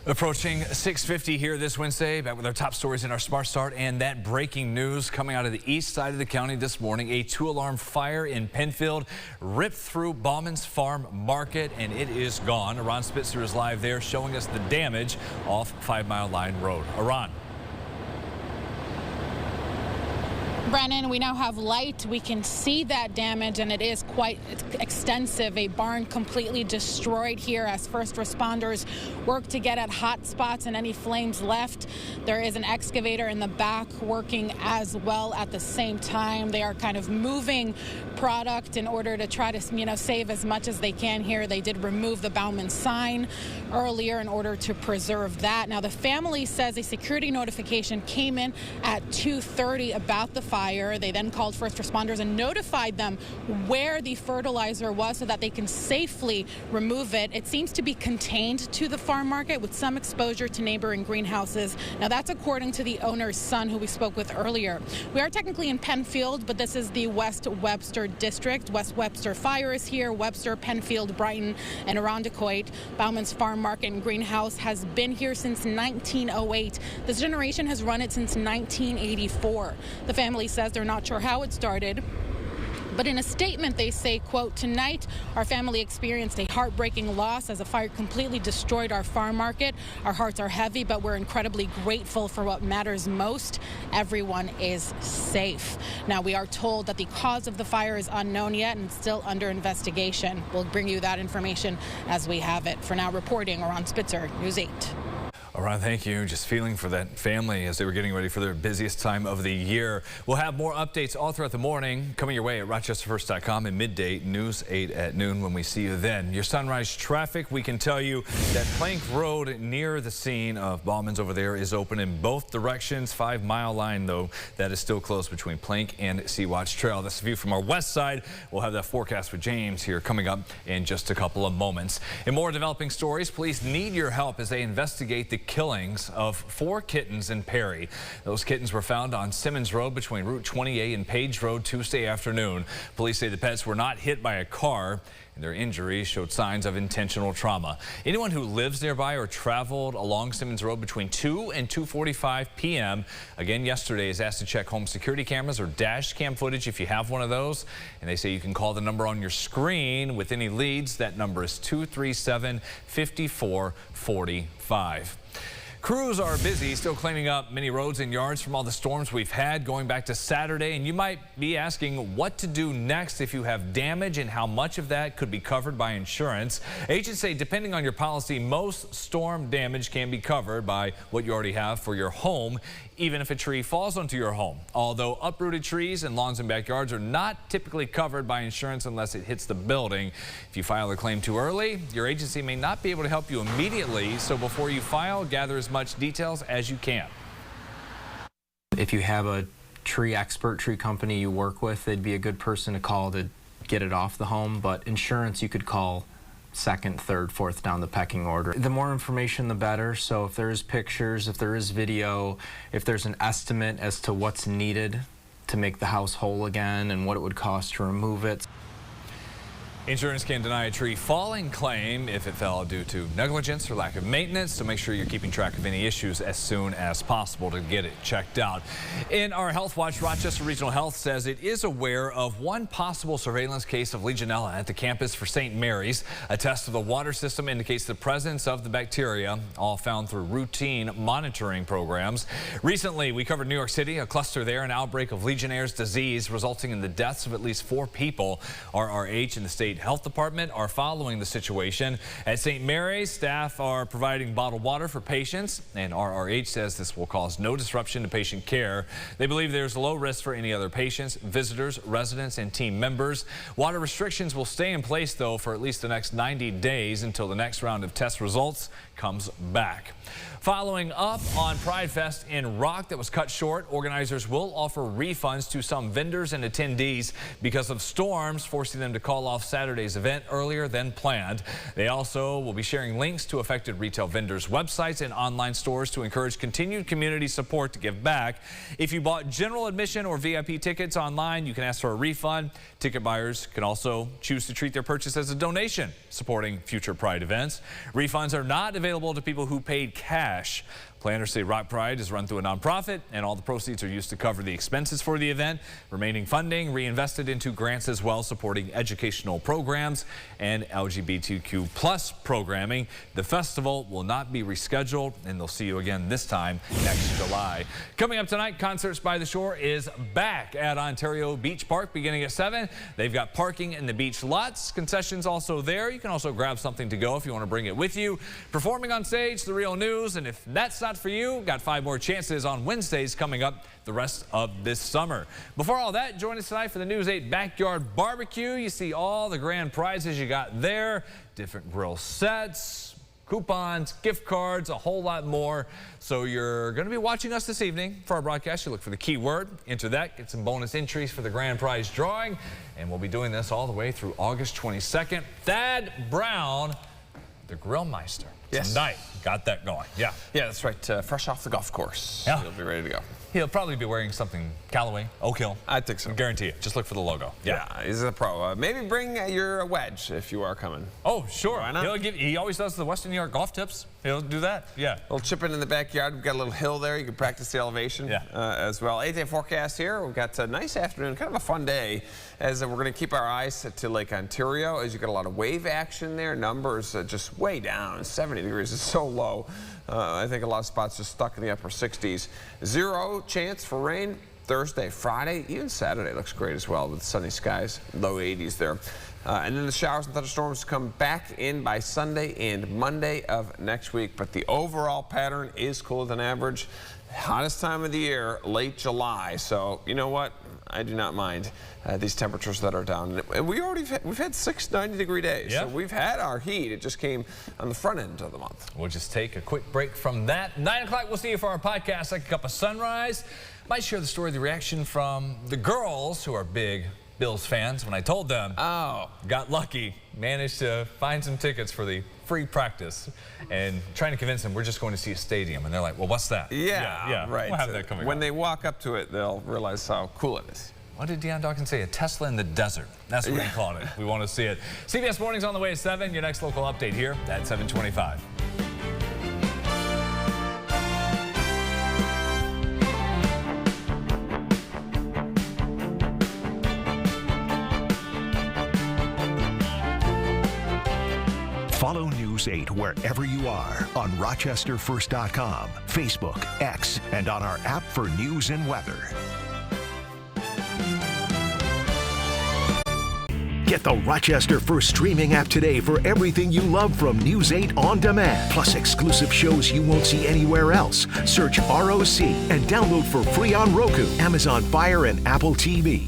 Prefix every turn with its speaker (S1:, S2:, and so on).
S1: Approaching 6:50 here this Wednesday, back with our top stories in our Smart Start, and that breaking news coming out of the east side of the county this morning. A 2-alarm fire in Penfield ripped through Bauman's Farm Market, and it is gone. Aaron Spitzer is live there showing us the damage off 5 Mile Line Road. Aaron.
S2: Brennan, we now have light. We can see that damage, and it is quite extensive. A barn completely destroyed here as first responders work to get at hot spots and any flames left. There is an excavator in the back working as well at the same time. They are kind of moving product in order to try to, save as much as they can here. They did remove the Bauman sign earlier in order to preserve that. Now, the family says a security notification came in at 2:30 about the fire. They then called first responders and notified them where the fertilizer was so that they can safely remove it. It seems to be contained to the farm market with some exposure to neighboring greenhouses. Now, that's according to the owner's son, who we spoke with earlier. We are technically in Penfield, but this is the West Webster district. West Webster Fire is here. Webster, Penfield, Brighton, and Irondequoit. Bauman's Farm Market and Greenhouse has been here since 1908. This generation has run it since 1984. The family says they're not sure how it started, but in a statement they say, quote, "Tonight our family experienced a heartbreaking loss as a fire completely destroyed our farm market. Our hearts are heavy, but we're incredibly grateful for what matters most. Everyone is safe." Now, we are told that the cause of the fire is unknown yet and still under investigation. We'll bring you that information as we have it. For now, reporting Aaron Spitzer, News 8.
S1: Aaron, thank you. Just feeling for that family as they were getting ready for their busiest time of the year. We'll have more updates all throughout the morning coming your way at RochesterFirst.com and midday News 8 at noon when we see you then. Your sunrise traffic, we can tell you that Plank Road near the scene of Bauman's over there is open in both directions. 5 Mile Line, though, that is still closed between Plank and Sea-Watch Trail. That's a view from our west side. We'll have that forecast with James here coming up in just a couple of moments. In more developing stories, police need your help as they investigate the killings of 4 kittens in Perry. Those kittens were found on Simmons Road between Route 28 and Page Road Tuesday afternoon. Police say the pets were not hit by a car, and their injuries showed signs of intentional trauma. Anyone who lives nearby or traveled along Simmons Road between 2 and 2:45 p.m. again yesterday is asked to check home security cameras or dash cam footage if you have one of those. And they say you can call the number on your screen with any leads. That number is 237-5445. Crews are busy still cleaning up many roads and yards from all the storms we've had going back to Saturday. And you might be asking what to do next if you have damage and how much of that could be covered by insurance. Agents say depending on your policy, most storm damage can be covered by what you already have for your home, even if a tree falls onto your home. Although uprooted trees and lawns and backyards are not typically covered by insurance unless it hits the building. If you file a claim too early, your agency may not be able to help you immediately. So before you file, gather as much details as you can.
S3: If you have a tree expert, tree company you work with, they'd be a good person to call to get it off the home. But insurance, you could call second, third, fourth down the pecking order. The more information, the better. So if there's pictures, if there is video, if there's an estimate as to what's needed to make the house whole again and what it would cost to remove it.
S1: Insurance can deny a tree falling claim if it fell due to negligence or lack of maintenance, so make sure you're keeping track of any issues as soon as possible to get it checked out. In our Health Watch, Rochester Regional Health says it is aware of one possible surveillance case of Legionella at the campus for St. Mary's. A test of the water system indicates the presence of the bacteria, all found through routine monitoring programs. Recently, we covered New York City, a cluster there, an outbreak of Legionnaire's disease resulting in the deaths of at least 4 people. RRH and the state Health Department are following the situation. At St. Mary's, staff are providing bottled water for patients, and RRH says this will cause no disruption to patient care. They believe there's low risk for any other patients, visitors, residents, and team members. Water restrictions will stay in place, though, for at least the next 90 days until the next round of test results comes back. Following up on Pride Fest in Rock that was cut short, organizers will offer refunds to some vendors and attendees because of storms forcing them to call off Saturday Saturday's event earlier than planned. They also will be sharing links to affected retail vendors' websites and online stores to encourage continued community support to give back. If you bought general admission or VIP tickets online, you can ask for a refund. Ticket buyers can also choose to treat their purchase as a donation, supporting future Pride events. Refunds are not available to people who paid cash. Planners say Rock Pride is run through a nonprofit, and all the proceeds are used to cover the expenses for the event. Remaining funding reinvested into grants as well, supporting educational programs and LGBTQ+ programming. The festival will not be rescheduled, and they'll see you again this time next July. Coming up tonight, Concerts by the Shore is back at Ontario Beach Park beginning at 7. They've got parking in the beach lots, concessions also there. You can also grab something to go if you want to bring it with you. Performing on stage, The Real News, and if that's not for you, got 5 more chances on Wednesdays coming up the rest of this summer. Before all that, join us tonight for the News 8 Backyard Barbecue. You see all the grand prizes you got there, different grill sets, coupons, gift cards, a whole lot more. So you're going to be watching us this evening for our broadcast. You look for the keyword, enter that, get some bonus entries for the grand prize drawing, and we'll be doing this all the way through August 22nd. Thad Brown, the Grill Meister.
S4: Yes.
S1: Tonight, got that going. Yeah.
S4: Yeah, that's right. Fresh off the golf course.
S1: Yeah.
S4: He'll be ready to go.
S1: He'll probably be wearing something Callaway, Oak Hill.
S4: I think so.
S1: I guarantee it. Just look for the logo. Yeah.
S4: He's a pro. Maybe bring your wedge if you are coming.
S1: Oh, sure.
S4: Why not?
S1: He always does the Western New York golf tips. He'll do that. Yeah.
S4: A little chipping in the backyard. We've got a little hill there. You can practice the elevation as well. 8-day forecast here. We've got a nice afternoon, kind of a fun day, as we're going to keep our eyes to Lake Ontario, as you got a lot of wave action there. Numbers just way down. 70 degrees is so low. I think a lot of spots just stuck in the upper 60s. 0 chance for rain Thursday, Friday, even Saturday looks great as well with sunny skies, low 80s there. And then the showers and thunderstorms come back in by Sunday and Monday of next week. But the overall pattern is cooler than average. Hottest time of the year, late July. So you know what? I do not mind these temperatures that are down. And we've had 6 90-degree days.
S1: Yeah.
S4: So we've had our heat. It just came on the front end of the month.
S1: We'll just take a quick break from that. 9 o'clock, we'll see you for our podcast, Like a Cup of Sunrise. Might share the story, the reaction from the girls who are big Bills fans when I told them.
S4: Oh.
S1: Got lucky, managed to find some tickets for the free practice and trying to convince them we're just going to see a stadium. And they're like, well, what's that?
S4: Yeah, right.
S1: We'll have that coming
S4: When
S1: up.
S4: they walk up to it, they'll realize how cool it is.
S1: What did Deion Dawkins say? A Tesla in the desert. That's what he called it. We want to see it. CBS Morning's on the way at 7. Your next local update here at 7:25.
S5: Follow News 8 wherever you are on RochesterFirst.com, Facebook, X, and on our app for news and weather. Get the Rochester First streaming app today for everything you love from News 8 on demand, plus exclusive shows you won't see anywhere else. Search ROC and download for free on Roku, Amazon Fire, and Apple TV.